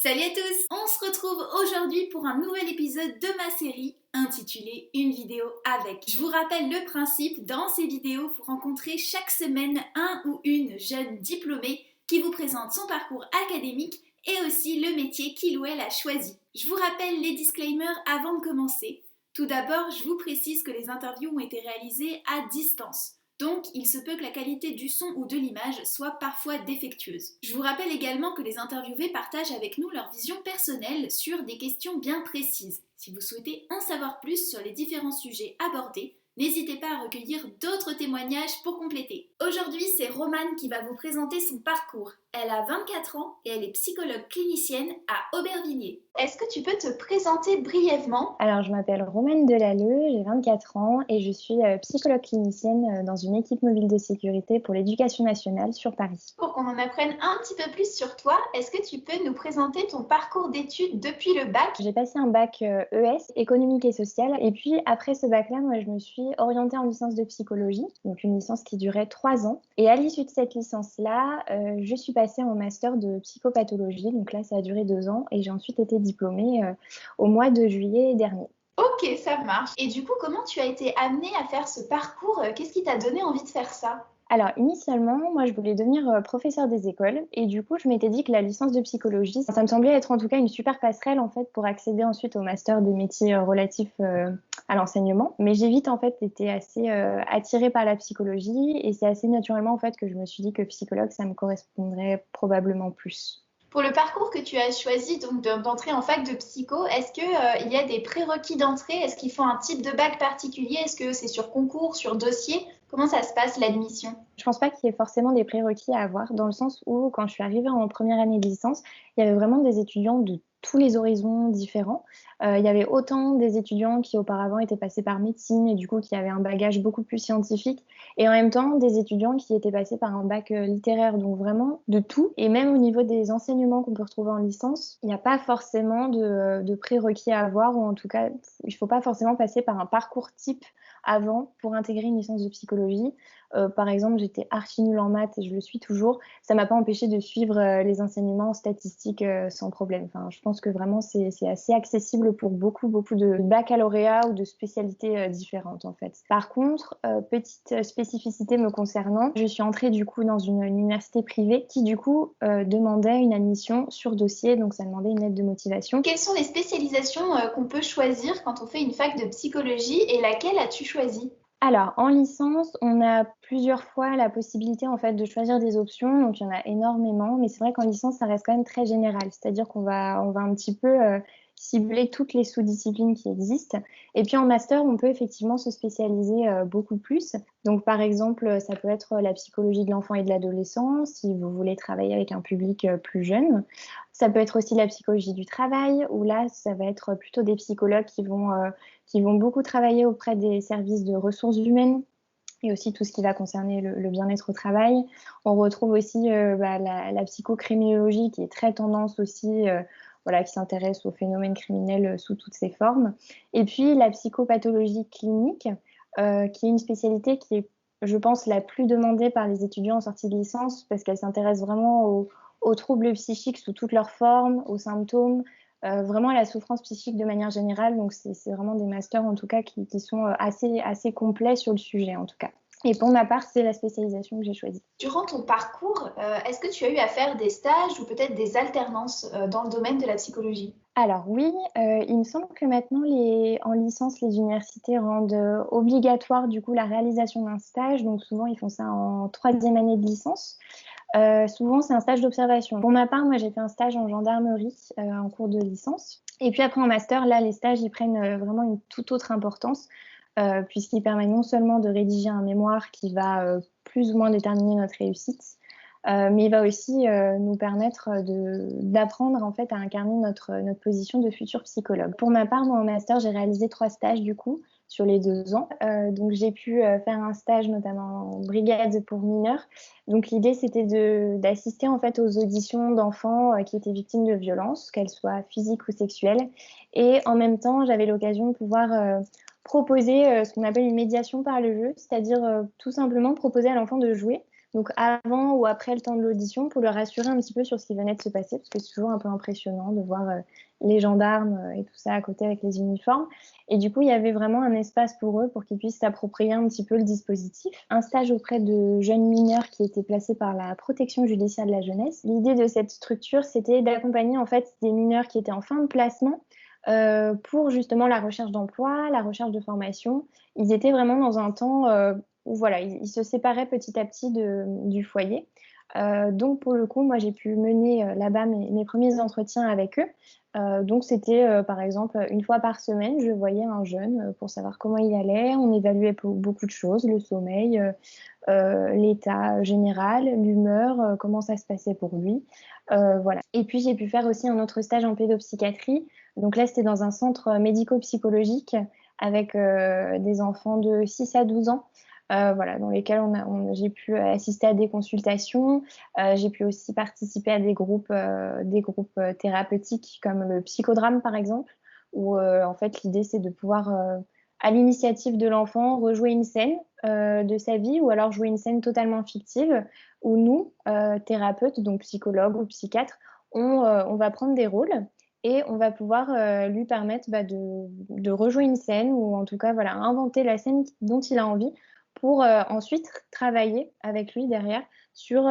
Salut à tous! On se retrouve aujourd'hui pour un nouvel épisode de ma série intitulée Une vidéo avec. Je vous rappelle le principe, dans ces vidéos, vous rencontrez chaque semaine un ou une jeune diplômée qui vous présente son parcours académique et aussi le métier qu'il ou elle a choisi. Je vous rappelle les disclaimers avant de commencer. Tout d'abord, je vous précise que les interviews ont été réalisées à distance. Donc, il se peut que la qualité du son ou de l'image soit parfois défectueuse. Je vous rappelle également que les interviewés partagent avec nous leur vision personnelle sur des questions bien précises. Si vous souhaitez en savoir plus sur les différents sujets abordés, n'hésitez pas à recueillir d'autres témoignages pour compléter. Aujourd'hui, c'est Romane qui va vous présenter son parcours. Elle a 24 ans et elle est psychologue clinicienne à Aubervilliers. Est-ce que tu peux te présenter brièvement? Alors, je m'appelle Romane Delalleux, j'ai 24 ans et je suis psychologue clinicienne dans une équipe mobile de sécurité pour l'éducation nationale sur Paris. Pour qu'on en apprenne un petit peu plus sur toi, est-ce que tu peux nous présenter ton parcours d'études depuis le bac? J'ai passé un bac ES, économique et social, et puis après ce bac-là, moi, je me suis orientée en licence de psychologie, donc une licence qui durait 3 ans. Et à l'issue de cette licence-là, je suis passée en master de psychopathologie, donc là, ça a duré 2 ans, et j'ai ensuite été diplômée au mois de juillet dernier. Ok, ça marche. Et du coup, comment tu as été amenée à faire ce parcours? Qu'est-ce qui t'a donné envie de faire ça? Alors, initialement, moi, je voulais devenir professeure des écoles et du coup, je m'étais dit que la licence de psychologie, ça me semblait être en tout cas une super passerelle en fait pour accéder ensuite au master des métiers relatifs à l'enseignement. Mais j'ai vite en fait été assez attirée par la psychologie et c'est assez naturellement en fait que je me suis dit que psychologue, ça me correspondrait probablement plus. Pour le parcours que tu as choisi donc d'entrer en fac de psycho, est-ce que il y a des prérequis d'entrée? Est-ce qu'il faut un type de bac particulier? Est-ce que c'est sur concours, sur dossier? Comment ça se passe l'admission? Je pense pas qu'il y ait forcément des prérequis à avoir, dans le sens où, quand je suis arrivée en première année de licence, il y avait vraiment des étudiants de tous les horizons différents. Il y avait autant des étudiants qui auparavant étaient passés par médecine et du coup qui avaient un bagage beaucoup plus scientifique, et en même temps des étudiants qui étaient passés par un bac littéraire, donc vraiment de tout. Et même au niveau des enseignements qu'on peut retrouver en licence, il n'y a pas forcément de prérequis à avoir, ou en tout cas, il ne faut pas forcément passer par un parcours type avant pour intégrer une licence de psychologie. Par exemple, j'étais archi nulle en maths et je le suis toujours. Ça m'a pas empêché de suivre les enseignements statistiques sans problème. Enfin, je pense que vraiment c'est assez accessible pour beaucoup de baccalauréats ou de spécialités différentes en fait. Par contre, petite spécificité me concernant, je suis entrée du coup dans une université privée qui du coup demandait une admission sur dossier, donc ça demandait une lettre de motivation. Quelles sont les spécialisations qu'on peut choisir quand on fait une fac de psychologie et laquelle as-tu choisi? Alors, en licence, on a plusieurs fois la possibilité en fait de choisir des options, donc il y en a énormément, mais c'est vrai qu'en licence, ça reste quand même très général, c'est-à-dire qu'on va un petit peu cibler toutes les sous-disciplines qui existent. Et puis en master, on peut effectivement se spécialiser beaucoup plus. Donc par exemple, ça peut être la psychologie de l'enfant et de l'adolescent, si vous voulez travailler avec un public plus jeune. Ça peut être aussi la psychologie du travail, où là, ça va être plutôt des psychologues qui vont beaucoup travailler auprès des services de ressources humaines et aussi tout ce qui va concerner le bien-être au travail. On retrouve aussi la psychocriminologie qui est très tendance aussi, voilà, qui s'intéresse aux phénomènes criminels sous toutes ses formes. Et puis la psychopathologie clinique, qui est une spécialité qui est, je pense, la plus demandée par les étudiants en sortie de licence parce qu'elle s'intéresse vraiment aux troubles psychiques sous toutes leurs formes, aux symptômes, vraiment à la souffrance psychique de manière générale. Donc, c'est vraiment des masters, en tout cas, qui sont assez complets sur le sujet, en tout cas. Et pour ma part, c'est la spécialisation que j'ai choisie. Durant ton parcours, est-ce que tu as eu à faire des stages ou peut-être des alternances dans le domaine de la psychologie? Alors oui, il me semble que maintenant, en licence, les universités rendent obligatoire du coup la réalisation d'un stage. Donc souvent, ils font ça en 3e année de licence. Souvent, c'est un stage d'observation. Pour ma part, moi, j'ai fait un stage en gendarmerie en cours de licence. Et puis après, en master, là, les stages, ils prennent vraiment une toute autre importance puisqu'ils permettent non seulement de rédiger un mémoire qui va plus ou moins déterminer notre réussite, mais il va aussi nous permettre d'apprendre en fait à incarner notre position de futur psychologue. Pour ma part, moi, en master, j'ai réalisé 3 stages du coup sur les 2 ans. Donc j'ai pu faire un stage notamment en brigade pour mineurs. Donc l'idée c'était d'assister en fait aux auditions d'enfants qui étaient victimes de violences, qu'elles soient physiques ou sexuelles. Et en même temps, j'avais l'occasion de pouvoir proposer ce qu'on appelle une médiation par le jeu, c'est-à-dire tout simplement proposer à l'enfant de jouer. donc avant ou après le temps de l'audition, pour le rassurer un petit peu sur ce qui venait de se passer, parce que c'est toujours un peu impressionnant de voir les gendarmes et tout ça à côté avec les uniformes. Et du coup, il y avait vraiment un espace pour eux pour qu'ils puissent s'approprier un petit peu le dispositif. Un stage auprès de jeunes mineurs qui étaient placés par la protection judiciaire de la jeunesse. L'idée de cette structure, c'était d'accompagner en fait des mineurs qui étaient en fin de placement pour justement la recherche d'emploi, la recherche de formation. Ils étaient vraiment dans un temps où voilà, ils se séparaient petit à petit du foyer. Donc pour le coup, moi j'ai pu mener là-bas mes premiers entretiens avec eux. Donc c'était par exemple une fois par semaine, je voyais un jeune pour savoir comment il allait. On évaluait beaucoup de choses, le sommeil, l'état général, l'humeur, comment ça se passait pour lui. Voilà. Et puis j'ai pu faire aussi un autre stage en pédopsychiatrie. Donc là c'était dans un centre médico-psychologique avec des enfants de 6 à 12 ans. Voilà, dans lesquels j'ai pu assister à des consultations. J'ai pu aussi participer à des groupes thérapeutiques comme le psychodrame par exemple, où en fait l'idée c'est de pouvoir, à l'initiative de l'enfant, rejouer une scène de sa vie ou alors jouer une scène totalement fictive où nous, thérapeutes, donc psychologues ou psychiatres, on va prendre des rôles et on va pouvoir lui permettre de rejouer une scène ou en tout cas voilà, inventer la scène dont il a envie pour ensuite travailler avec lui derrière sur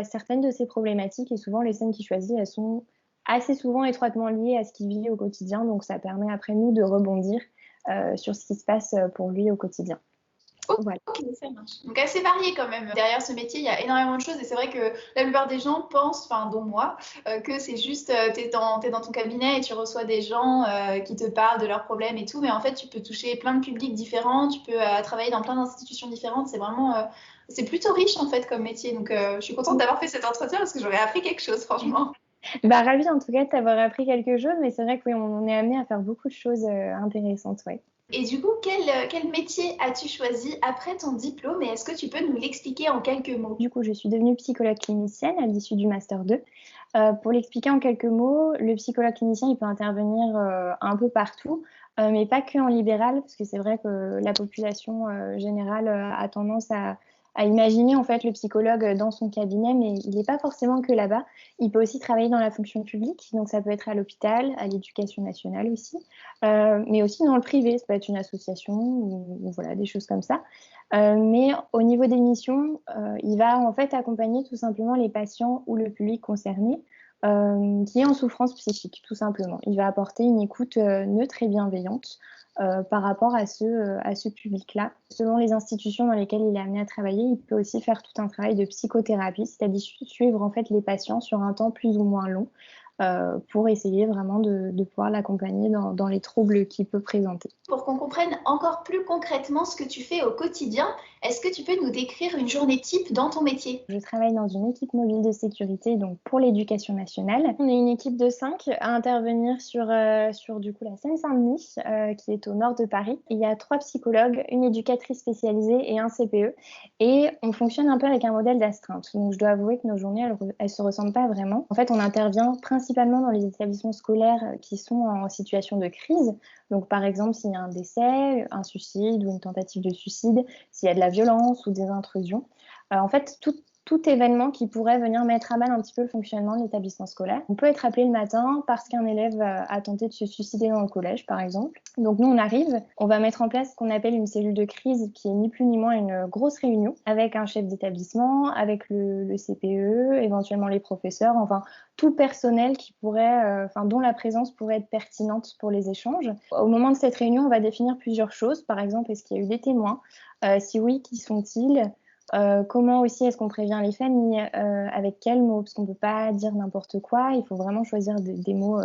certaines de ses problématiques. Et souvent, les scènes qu'il choisit, elles sont assez souvent étroitement liées à ce qu'il vit au quotidien. Donc, ça permet après nous de rebondir sur ce qui se passe pour lui au quotidien. Voilà. Ok, ça marche. Donc assez varié quand même. Derrière ce métier, il y a énormément de choses et c'est vrai que la plupart des gens pensent, enfin dont moi, que c'est juste t'es dans ton cabinet et tu reçois des gens qui te parlent de leurs problèmes et tout, mais en fait tu peux toucher plein de publics différents, tu peux travailler dans plein d'institutions différentes. C'est vraiment, c'est plutôt riche en fait comme métier. Donc je suis contente d'avoir fait cet entretien parce que j'aurais appris quelque chose franchement. Ravie en tout cas de t'avoir appris quelque chose, mais c'est vrai que oui, on est amené à faire beaucoup de choses intéressantes. Ouais. Et du coup, quel métier as-tu choisi après ton diplôme et est-ce que tu peux nous l'expliquer en quelques mots? Du coup, je suis devenue psychologue clinicienne à l'issue du Master 2. Pour l'expliquer en quelques mots, le psychologue clinicien, il peut intervenir un peu partout, mais pas que en libéral, parce que c'est vrai que la population générale a tendance à imaginer en fait le psychologue dans son cabinet, mais il n'est pas forcément que là-bas. Il peut aussi travailler dans la fonction publique, donc ça peut être à l'hôpital, à l'éducation nationale aussi, mais aussi dans le privé, ça peut être une association ou voilà, des choses comme ça. Mais au niveau des missions, il va en fait accompagner tout simplement les patients ou le public concerné qui est en souffrance psychique, tout simplement. Il va apporter une écoute neutre et bienveillante par rapport à ce public-là. Selon les institutions dans lesquelles il est amené à travailler, il peut aussi faire tout un travail de psychothérapie, c'est-à-dire suivre en fait les patients sur un temps plus ou moins long pour essayer vraiment de pouvoir l'accompagner dans les troubles qu'il peut présenter. Pour qu'on comprenne encore plus concrètement ce que tu fais au quotidien, est-ce que tu peux nous décrire une journée type dans ton métier? Je travaille dans une équipe mobile de sécurité donc pour l'éducation nationale. On est une équipe de 5 à intervenir sur du coup la Seine-Saint-Denis qui est au nord de Paris. Il y a 3 psychologues, une éducatrice spécialisée et un CPE. Et on fonctionne un peu avec un modèle d'astreinte. Donc je dois avouer que nos journées, elles se ressemblent pas vraiment. En fait, on intervient principalement dans les établissements scolaires qui sont en situation de crise. Donc par exemple, s'il y a un décès, un suicide ou une tentative de suicide, s'il y a de la violence ou des intrusions. En fait, tout événement qui pourrait venir mettre à mal un petit peu le fonctionnement de l'établissement scolaire. On peut être appelé le matin parce qu'un élève a tenté de se suicider dans le collège, par exemple. Donc nous, on arrive, on va mettre en place ce qu'on appelle une cellule de crise qui est ni plus ni moins une grosse réunion avec un chef d'établissement, avec le CPE, éventuellement les professeurs, enfin tout le personnel qui pourrait, dont la présence pourrait être pertinente pour les échanges. Au moment de cette réunion, on va définir plusieurs choses. Par exemple, est-ce qu'il y a eu des témoins? Si oui, qui sont-ils? Comment aussi est-ce qu'on prévient les familles? Avec quels mots? Parce qu'on ne peut pas dire n'importe quoi, il faut vraiment choisir des mots.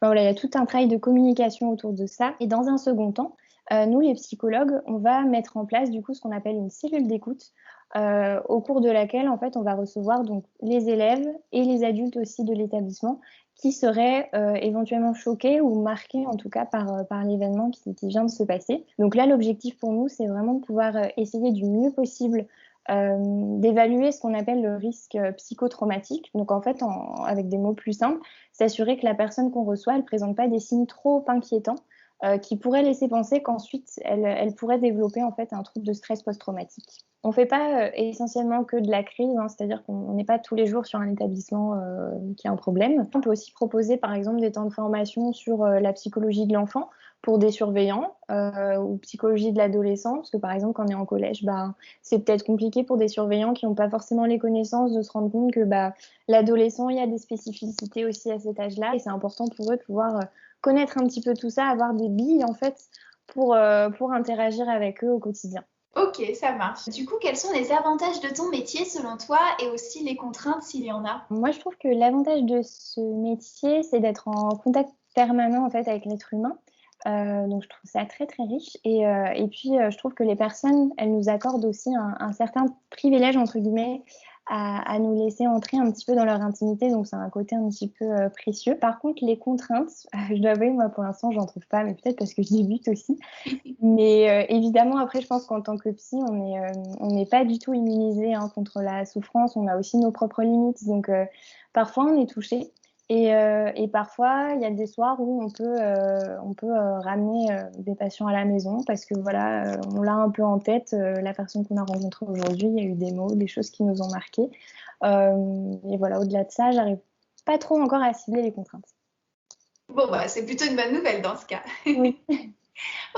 Voilà, il y a tout un travail de communication autour de ça. Et dans un second temps, nous, les psychologues, on va mettre en place du coup ce qu'on appelle une cellule d'écoute, au cours de laquelle en fait on va recevoir donc les élèves et les adultes aussi de l'établissement qui seraient éventuellement choqués ou marqués en tout cas par l'événement qui vient de se passer. Donc là, l'objectif pour nous, c'est vraiment de pouvoir essayer du mieux possible d'évaluer ce qu'on appelle le risque psychotraumatique. Donc en fait, avec des mots plus simples, s'assurer que la personne qu'on reçoit, elle ne présente pas des signes trop inquiétants qui pourraient laisser penser qu'ensuite, elle pourrait développer en fait un trouble de stress post-traumatique. On ne fait pas essentiellement que de la crise, hein, c'est-à-dire qu'on n'est pas tous les jours sur un établissement qui a un problème. On peut aussi proposer par exemple des temps de formation sur la psychologie de l'enfant pour des surveillants ou psychologie de l'adolescent, parce que par exemple quand on est en collège, c'est peut-être compliqué pour des surveillants qui n'ont pas forcément les connaissances de se rendre compte que l'adolescent, il y a des spécificités aussi à cet âge-là, et c'est important pour eux de pouvoir connaître un petit peu tout ça, avoir des billes en fait pour interagir avec eux au quotidien. Ok, ça marche. Du coup, quels sont les avantages de ton métier selon toi et aussi les contraintes s'il y en a? Moi, je trouve que l'avantage de ce métier, c'est d'être en contact permanent en fait avec l'être humain. Donc, je trouve ça très très riche. Et puis, je trouve que les personnes, elles nous accordent aussi un certain privilège entre guillemets à nous laisser entrer un petit peu dans leur intimité. Donc, c'est un côté un petit peu précieux. Par contre, les contraintes, je dois avouer, moi pour l'instant, j'en trouve pas, mais peut-être parce que je débute aussi. Mais évidemment, après, je pense qu'en tant que psy, on n'est pas du tout immunisé contre la souffrance. On a aussi nos propres limites. Donc, parfois, on est touché. Et parfois, il y a des soirs où on peut ramener des patients à la maison parce que voilà, on l'a un peu en tête. La personne qu'on a rencontrée aujourd'hui, il y a eu des mots, des choses qui nous ont marqués. Et voilà, au-delà de ça, j'arrive pas trop encore à cibler les contraintes. Bon, c'est plutôt une bonne nouvelle dans ce cas. Oui.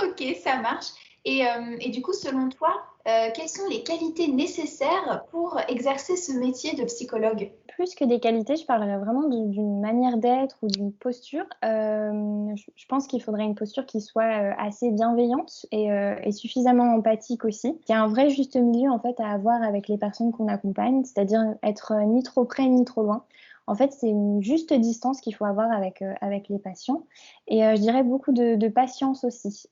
Ok, ça marche. Et du coup, selon toi, quelles sont les qualités nécessaires pour exercer ce métier de psychologue? Plus que des qualités, je parlerais vraiment d'une manière d'être ou d'une posture. Je pense qu'il faudrait une posture qui soit assez bienveillante et suffisamment empathique aussi. Il y a un vrai juste milieu en fait à avoir avec les personnes qu'on accompagne, c'est-à-dire être ni trop près ni trop loin. En fait, c'est une juste distance qu'il faut avoir avec les patients. Et je dirais beaucoup de patience aussi,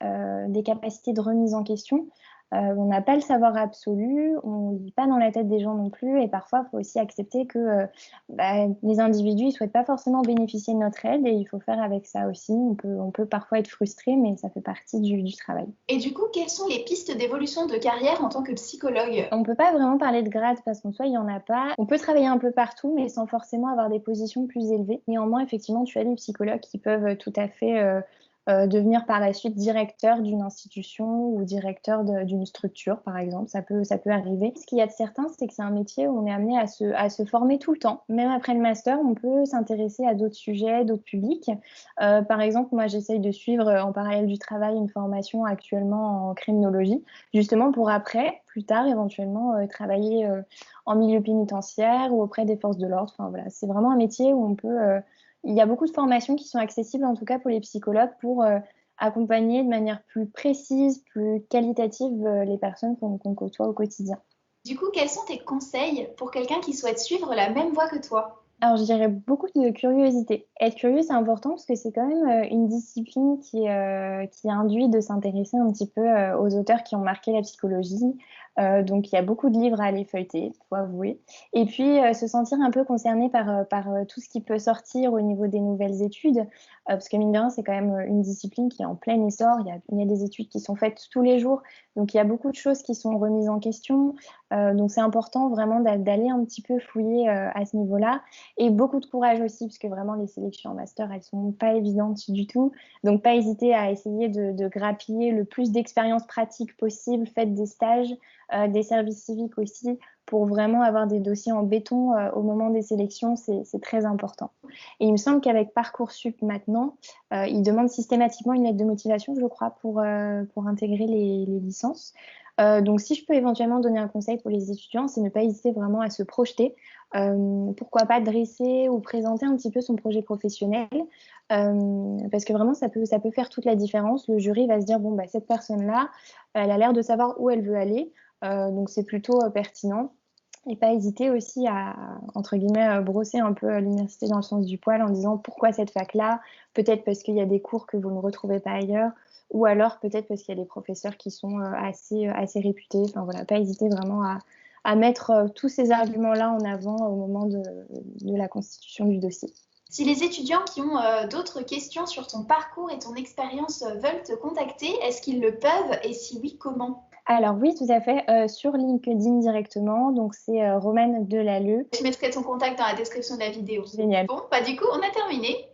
des capacités de remise en question. On n'a pas le savoir absolu, on ne vit pas dans la tête des gens non plus, et parfois, il faut aussi accepter que les individus ne souhaitent pas forcément bénéficier de notre aide, et il faut faire avec ça aussi. On peut parfois être frustré, mais ça fait partie du travail. Et du coup, quelles sont les pistes d'évolution de carrière en tant que psychologue? On ne peut pas vraiment parler de grade parce qu'en soi, il n'y en a pas. On peut travailler un peu partout, mais sans forcément avoir des positions plus élevées. Néanmoins, effectivement, tu as des psychologues qui peuvent tout à fait devenir par la suite directeur d'une institution ou directeur d'une structure, par exemple. Ça peut arriver. Ce qu'il y a de certain, c'est que c'est un métier où on est amené à se former tout le temps. Même après le master, on peut s'intéresser à d'autres sujets, d'autres publics. Par exemple, moi, j'essaye de suivre en parallèle du travail une formation actuellement en criminologie, justement pour après, plus tard, éventuellement, travailler en milieu pénitentiaire ou auprès des forces de l'ordre. Enfin, voilà, c'est vraiment un métier où on peut... il y a beaucoup de formations qui sont accessibles, en tout cas pour les psychologues, pour accompagner de manière plus précise, plus qualitative les personnes qu'on côtoie au quotidien. Du coup, quels sont tes conseils pour quelqu'un qui souhaite suivre la même voie que toi? Alors, je dirais beaucoup de curiosité. Être curieux, c'est important parce que c'est quand même une discipline qui induit de s'intéresser un petit peu aux auteurs qui ont marqué la psychologie. Donc, il y a beaucoup de livres à aller feuilleter, faut avouer. Et puis, se sentir un peu concerné par tout ce qui peut sortir au niveau des nouvelles études. Parce que mine de rien, c'est quand même une discipline qui est en plein essor. Il y a des études qui sont faites tous les jours. Donc, il y a beaucoup de choses qui sont remises en question. Donc, c'est important vraiment d'aller un petit peu fouiller à ce niveau-là. Et beaucoup de courage aussi, parce que vraiment, les sélections en master, elles sont pas évidentes du tout. Donc, pas hésiter à essayer de grappiller le plus d'expériences pratiques possible. Faites des stages, des services civiques aussi, pour vraiment avoir des dossiers en béton au moment des sélections. C'est très important. Et il me semble qu'avec Parcoursup maintenant, ils demandent systématiquement une lettre de motivation, je crois, pour intégrer les licences. Donc, si je peux éventuellement donner un conseil pour les étudiants, c'est ne pas hésiter vraiment à se projeter. Pourquoi pas dresser ou présenter un petit peu son projet professionnel, parce que vraiment ça peut faire toute la différence. Le jury va se dire bon cette personne-là, elle a l'air de savoir où elle veut aller, donc c'est plutôt pertinent. Et pas hésiter aussi à, entre guillemets, brosser un peu l'université dans le sens du poil en disant pourquoi cette fac-là, peut-être parce qu'il y a des cours que vous ne retrouvez pas ailleurs, ou alors peut-être parce qu'il y a des professeurs qui sont assez réputés. Enfin voilà, pas hésiter vraiment à mettre tous ces arguments-là en avant au moment de la constitution du dossier. Si les étudiants qui ont d'autres questions sur ton parcours et ton expérience veulent te contacter, est-ce qu'ils le peuvent et si oui, comment? Alors oui, tout à fait, sur LinkedIn directement, donc c'est Romane Delalleux. Je mettrai ton contact dans la description de la vidéo. Génial. Bon, du coup, on a terminé.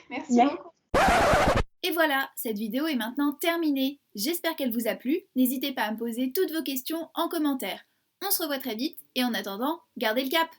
Merci beaucoup. Et voilà, cette vidéo est maintenant terminée. J'espère qu'elle vous a plu. N'hésitez pas à me poser toutes vos questions en commentaire. On se revoit très vite et en attendant, gardez le cap!